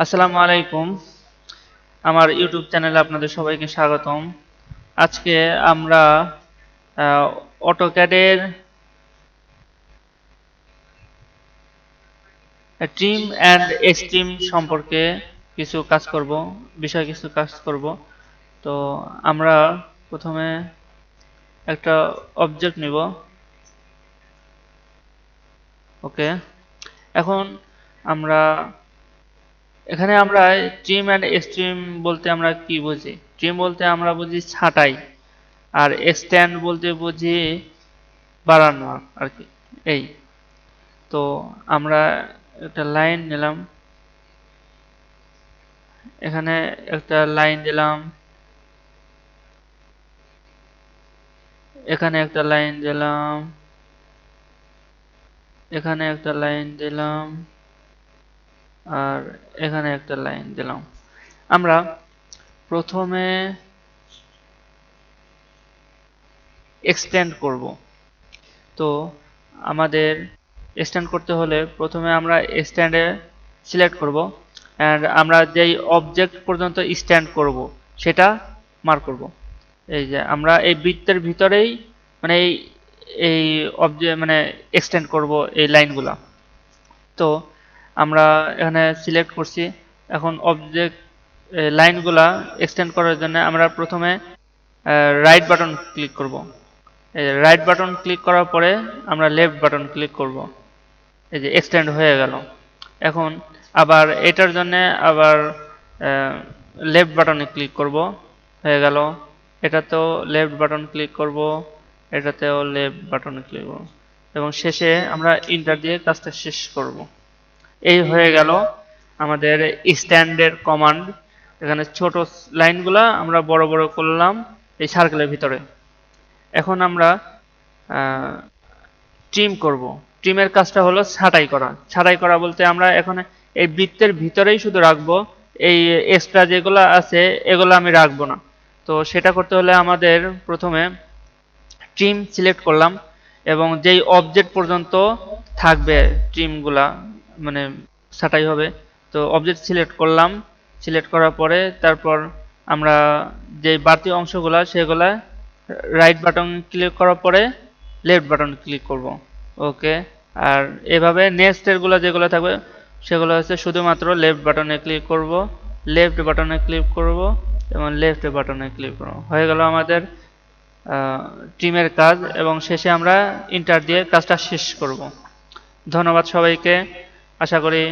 আসসালামু আলাইকুম। আমার ইউটিউব চ্যানেলে আপনাদের সবাইকে স্বাগতম। আজকে আমরা অটোক্যাডের ট্রিম অ্যান্ড এক্সট্রিম সম্পর্কে কিছু কাজ করব। তো আমরা প্রথমে একটা অবজেক্ট নিব। ওকে, এখন আমরা আমরা ট্রিম অ্যান্ড এক্সট্রিম বলতে আমরা কি বুঝি? ট্রিম বলতে আমরা বুঝি ছাঁটাই, আর এক্সটেন্ড বলতে বুঝি বাড়ানো আর কি। এই তো আমরা একটা লাইন নিলাম, এখানে একটা লাইন দিলাম, এখানে একটা লাইন দিলাম, এখানে একটা লাইন দিলাম, আর এখানে একটা লাইন দিলাম। আমরা প্রথমে এক্সটেন্ড করব। তো আমাদের এক্সটেন্ড করতে হলে প্রথমে আমরা স্ট্যান্ডে সিলেক্ট করব, অ্যান্ড আমরা যেই অবজেক্ট পর্যন্ত স্ট্যান্ড করব সেটা মার্ক করব। এই যে আমরা এই বৃত্তের ভিতরেই মানে এই অবজেক্ট এক্সটেন্ড করব এই লাইনগুলো। তো আমরা এখানে সিলেক্ট করছি। এখন অবজেক্ট লাইনগুলা এক্সটেন্ড করার জন্য আমরা প্রথমে রাইট বাটন ক্লিক করব। রাইট বাটন ক্লিক করার পরে আমরা লেফট বাটন ক্লিক করব। এই যে এক্সটেন্ড হয়ে গেল। এখন আবার এটার জন্য আবার লেফট বাটনে ক্লিক করব, হয়ে গেল। এটাতেও লেফট বাটন ক্লিক করব, এটাতেও লেফট বাটনে ক্লিক করব, এবং শেষে আমরা ইন্টার দিয়ে কাজটা শেষ করব। এই হয়ে গেল আমাদের স্ট্যান্ডের কমান্ড। এখানে ছোট লাইনগুলা আমরা বড় বড় করলাম এই সার্কেলের ভিতরে। এখন আমরা ট্রিম করব। ট্রিমের কাজটা হলো ছাঁটাই করা। ছাঁটাই করা বলতে আমরা এখন এই বৃত্তের ভিতরেই শুধু রাখবো, এই এক্সট্রা যেগুলো আছে এগুলো আমি রাখবো না। তো সেটা করতে হলে আমাদের প্রথমে ট্রিম সিলেক্ট করলাম, এবং যেই অবজেক্ট পর্যন্ত থাকবে ট্রিমগুলা ছাঁটাই হবে। তো অবজেক্ট সিলেক্ট করলাম, সিলেক্ট করার পরে তারপর আমরা যেই বাড়তি অংশগুলা সেগুলা রাইট বাটন ক্লিক করার পরে লেফট বাটন ক্লিক করব। ওকে, আর এভাবে নেক্সটের গুলো যেগুলো থাকবে সেগুলো হচ্ছে শুধুমাত্র লেফট বাটনে ক্লিক করব, লেফট বাটনে ক্লিক করব, এবং লেফট বাটনে ক্লিক করব। হয়ে গেল আমাদের টিমের কাজ, এবং শেষে আমরা ইন্টার দিয়ে কাজটা শেষ করব। ধন্যবাদ সবাইকে। আশা করি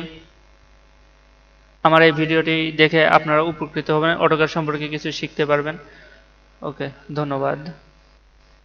আমার এই ভিডিওটি দেখে আপনারা উপকৃত হবেন, অটোক্যাড সম্পর্কে কিছু শিখতে পারবেন। ওকে, ধন্যবাদ।